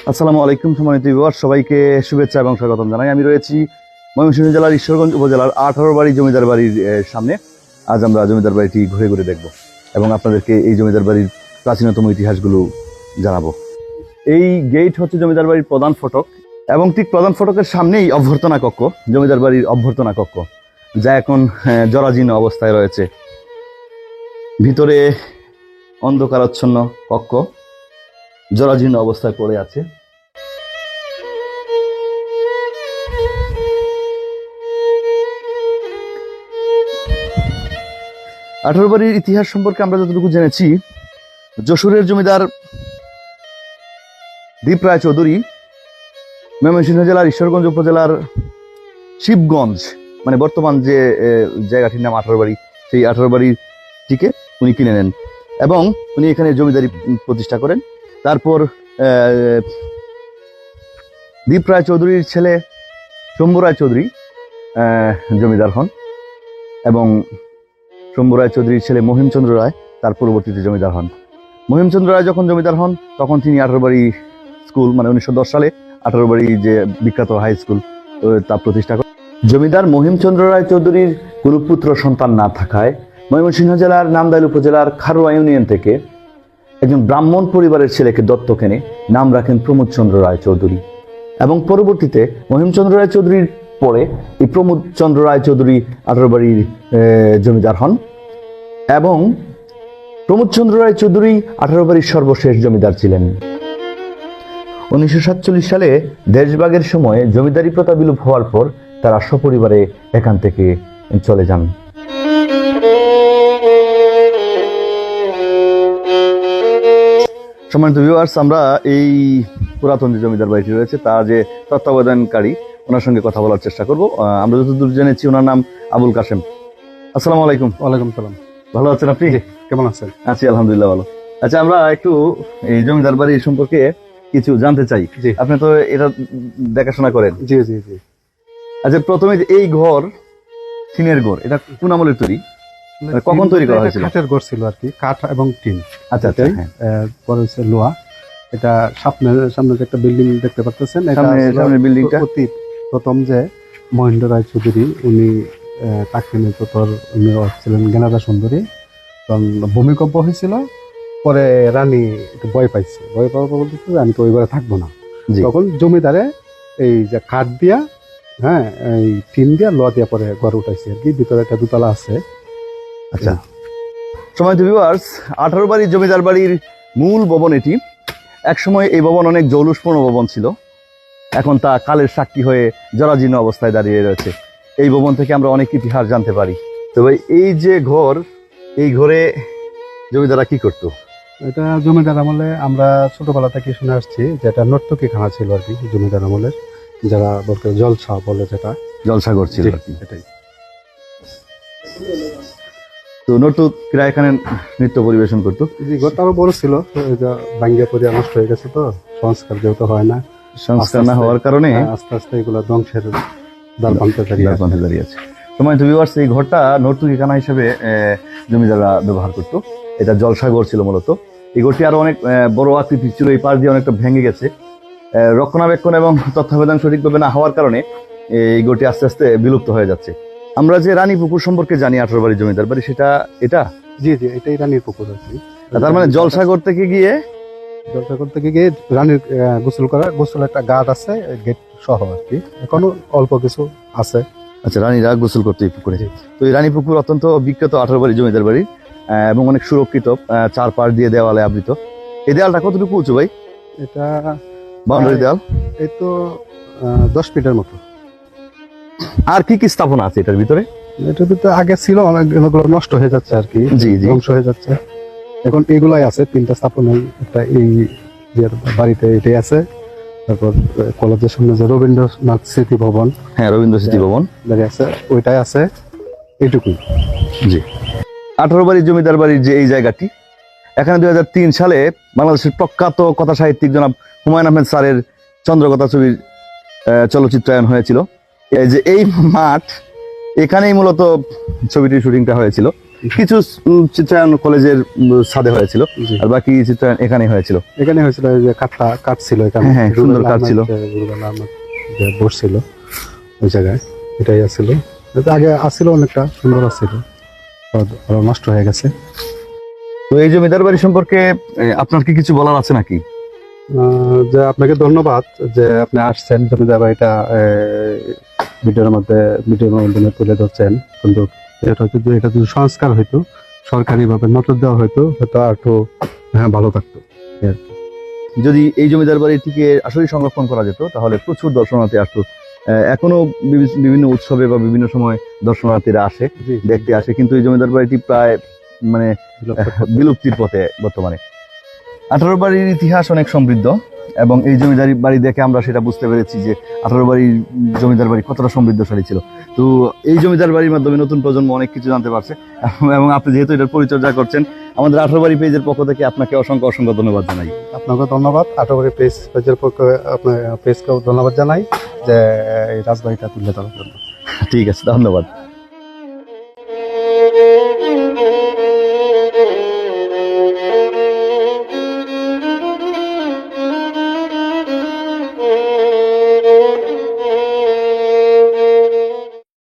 আসসালামু আলাইকুম সম্মানিত ভিউয়ার, সবাইকে শুভেচ্ছা এবং স্বাগতম জানাই। আমি রয়েছি ময়মনসিংহ জেলার ঈশ্বরগঞ্জ উপজেলার 18 বাড়ি জমিদার বাড়ির সামনে। আজ আমরা জমিদার বাড়িটি ঘুরে ঘুরে দেখব এবং আপনাদেরকে এই জমিদার বাড়ির প্রাচীনতম ইতিহাসগুলো জানাবো। এই গেট হচ্ছে জমিদার বাড়ির প্রধান ফটক এবং ঠিক প্রধান ফটকের সামনেই অভ্যর্থনা কক্ষ, জমিদার বাড়ির অভ্যর্থনা কক্ষ, যা এখন জরাজীর্ণ অবস্থায় রয়েছে। ভিতরে অন্ধকারাচ্ছন্ন কক্ষ জরাজীর্ণ অবস্থায় পড়ে আছে। আঠারো বাড়ির ইতিহাস সম্পর্কে আমরা যতটুকু জেনেছি, যশোরের জমিদার দীপ রায় চৌধুরী ময়মনসিংহ জেলার ঈশ্বরগঞ্জ উপজেলার শিবগঞ্জ, মানে বর্তমান যে জায়গাটির নাম 18 বাড়ি, সেই 18 বাড়িটিকে উনি কিনে নেন এবং উনি এখানে জমিদারি প্রতিষ্ঠা করেন। তারপর দীপ রায় চৌধুরীর ছেলে শম্ভু রায় চৌধুরী জমিদার হন এবং শম্ভু রায় চৌধুরীর ছেলে মহিমচন্দ্র রায় তার পরবর্তীতে জমিদার হন। মহিমচন্দ্র রায় যখন জমিদার হন তখন তিনি 18 বাড়ি স্কুল, মানে 1910 সালে 18 বাড়ি যে বিখ্যাত হাই স্কুল, তা প্রতিষ্ঠা করেন। জমিদার মহিমচন্দ্র রায় চৌধুরীর কোনো পুত্র সন্তান না থাকায় ময়মনসিংহ জেলার নামদাইল উপজেলার খারোয়া ইউনিয়ন থেকে একজন ব্রাহ্মণ পরিবারের ছেলেকে দত্তক এনে নাম রাখেন প্রমোদচন্দ্র রায় চৌধুরী এবং পরবর্তীতে মহিমচন্দ্র রায় চৌধুরীর পরে এই প্রমোদচন্দ্র রায় চৌধুরী 18 বাড়ির জমিদার হন এবং প্রমোদচন্দ্র রায় চৌধুরী 18 বাড়ির সর্বশেষ জমিদার ছিলেন। 1947 সালে দেশভাগের সময় জমিদারি প্রথা বিলুপ হওয়ার পর তারা সপরিবারে এখান থেকে চলে যান। সম্মানিত ভিউয়ার্স, আমরা এই পুরাতন যে জমিদার বাড়িটি রয়েছে তার যে তত্ত্বাবধানকারী, ওনার সঙ্গে কথা বলার চেষ্টা করব। আমরা যতদূর জেনেছি ওনার নাম আবুল কাশেম। আসসালামু আলাইকুম। ওয়ালাইকুম সালাম। ভালো আছেন আপনি? কেমন আছেন? আছি আলহামদুলিল্লাহ ভালো। আচ্ছা, আমরা একটু এই জমিদার বাড়ি সম্পর্কে কিছু জানতে চাই। আপনি তো এটা দেখাশোনা করেন। জি জি জি। আচ্ছা, প্রথমে এই ঘর, টিনের ঘর, এটা কোন আমলের তৈরি? কখন তৈরি করা হয়েছিল? কাঠের ঘর ছিল আর কি, কাঠ এবং টিন। আচ্ছা আচ্ছা। পরে হচ্ছে লোহা। এটা সামনে যে একটা বিল্ডিং দেখতে পাচ্ছেন, সামনে বিল্ডিংটা অতি প্রথম যে মহেন্দ্র রায় চৌধুরী, উনি তাকে উনি ছিলেন জ্ঞানাদা সুন্দরী। তখন ভূমিকম্প হয়েছিল, পরে রানী একটু ভয় পাইছে, ভয় পাওয়ার পর বলতেছে আমি তো ওই ঘরে থাকবো না। তখন জমিদারে এই যে কাঠ দিয়া, হ্যাঁ, এই টিন দিয়া লোহা দিয়া পরে ঘর উঠাইছে আর কি। ভিতরে একটা দোতলা আছে। আচ্ছা, সম্মানিত ভিউয়ার্স, 18 বাড়ি জমিদার বাড়ির মূল ভবন এটি। একসময় এই ভবন অনেক জৌলুসপূর্ণ ভবন ছিল, এখন তা কালের সাক্ষী হয়ে জরাজীর্ণ অবস্থায় দাঁড়িয়ে রয়েছে। এই ভবন থেকে আমরা অনেক ইতিহাস জানতে পারি। তবে এই যে ঘর, এই ঘরে জমিদাররা কি করতো? এটা জমিদার আমলে আমরা ছোটবেলা থেকে শুনে আসছি যে এটা নর্তকী খানা ছিল আর কি জমিদার আমলের, যারা বলতে জলসা বলে, যেটা জলসাঘর ছিল আর কি। এটাই। তো নর্তকীরা এখানে নৃত্য পরিবেশন করতো। ঘরটা আরো বড় ছিল, ভাঙ্গিয়া পরিয়া নষ্ট হয়ে গেছে, তো সংস্কার যেহেতু হয় না, সংস্কার না হওয়ার কারণে আস্তে আস্তে এগুলো ধ্বংসের দ্বারপ্রান্তে দাঁড়িয়ে আছে। সম্মানিত ভিউয়ার্স, এই ঘরটা নর্তকী খানা হিসেবে জমিদাররা ব্যবহার করতো। এটা জলসাঘর ছিল মূলত। এই ঘরটি আরো অনেক বড় আকৃতির ছিল, এই পাশ দিয়ে অনেকটা ভেঙে গেছে। রক্ষণাবেক্ষণ এবং তত্ত্বাবধান সঠিকভাবে না হওয়ার কারণে এই ঘরটি আস্তে আস্তে বিলুপ্ত হয়ে যাচ্ছে। আমরা যে রানী পুকুর সম্পর্কে জানি 18 বাড়ি জমিদার বাড়ি, সেটা এটা? জি জি, এটাই রানীর পুকুর আর কি। তার মানে জলসাঘর থেকে গিয়ে রানীর গোসল একটা ঘাট আছে, গেট সহ আর কি, এখনো অল্প কিছু আছে। আচ্ছা, রানীরা গোসল করতে এই পুকুরে। তো এই রানী পুকুর অত্যন্ত বিখ্যাত 18 বাড়ি জমিদার বাড়ি এবং অনেক সুরক্ষিত, চারপাশ দিয়ে দেওয়ালে আবৃত। এই দেওয়ালটা কতটুকু উঁচু ভাই? এটা বাউন্ডারি দেওয়াল এই তো 10 ফিটের মতো। আর কি কি স্থাপনা আছে এটার ভিতরে? এটার ভিতরে আগে ছিল অনেকগুলো, নষ্ট হয়ে যাচ্ছে আর কি, জি জি, ধ্বংস হয়ে যাচ্ছে। এখন এগুলাই আছে, 3টা স্থাপনা। একটা এই বাড়িতে এটাই আছে। তারপর কলেজের সামনে যে রবীন্দ্রনাথ স্মৃতি ভবন, হ্যাঁ, রবীন্দ্র স্মৃতি ভবন আছে, ওইটাই আছে। এইটুকুই। জি। 18 বাড়ি জমিদার বাড়ির যে এই জায়গাটি, এখানে 2003 সালে বাংলাদেশের প্রখ্যাত কথা সাহিত্যিক জনাব হুমায়ুন আহমেদ স্যারের চন্দ্রকথা ছবির চলচ্চিত্রায়ন হয়েছিল। এই যে এই মাঠ, এখানেই মূলত ছবিটির শুটিংটা হয়েছিল। কিছু চিত্রায়ন কলেজের ছাদে হয়েছিল, জি। আর বাকি চিত্রায়ন এখানে হয়েছিল। এখানে হয়েছিল এই যে কাঠ ছিল এখানে, হ্যাঁ, হ্যাঁ, সুন্দর কাঠ ছিল। রুবেল আহমেদ যে বসছিল ওই জায়গায়, এটাই আসছিল। এটা আগে আসছিল, অনেকটা সুন্দর আসছিল, আরো নষ্ট হয়ে গেছে। তো এই জমিদার বাড়ি সম্পর্কে আপনার কি কিছু বলার আছে নাকি? যে আপনাকে ধন্যবাদ যে আপনি আসছেন, জমিদার বাড়িটা ভিডিওর মাধ্যমে তুলে ধরছেন। কিন্তু এটা যদি সংস্কার হইতো, সরকারিভাবে নজর দেওয়া হয়তো আর একটু ভালো থাকতো। যদি এই জমিদার বাড়িটিকে আসলে সংরক্ষণ করা যেত তাহলে প্রচুর দর্শনার্থী আসতো। এখনো বিভিন্ন উৎসবে বা বিভিন্ন সময় দর্শনার্থীরা আসে, দেখতে আসে, কিন্তু এই জমিদার বাড়িটি প্রায় মানে বিলুপ্তির পথে বর্তমানে। 18 বাড়ির ইতিহাস অনেক সমৃদ্ধ, এবং এই জমিদারি বাড়ি দেখে আমরা সেটা বুঝতে পেরেছি যে 18 বাড়ির জমিদার বাড়ি কতটা সমৃদ্ধশালী ছিল। তো এই জমিদার বাড়ির মাধ্যমে নতুন প্রজন্ম অনেক কিছু জানতে পারছে, এবং আপনি যেহেতু এটার পরিচর্যা করছেন, আমাদের 18 বাড়ি পেজের পক্ষ থেকে আপনাকে অসংখ্য অসংখ্য ধন্যবাদ জানাই। আপনাকে ধন্যবাদ, 18 বাড়ি পেজের পক্ষে আপনার পেজকেও ধন্যবাদ জানাই যে এই রাজবাড়িটা তুলে ধরার জন্য। ঠিক আছে, ধন্যবাদ।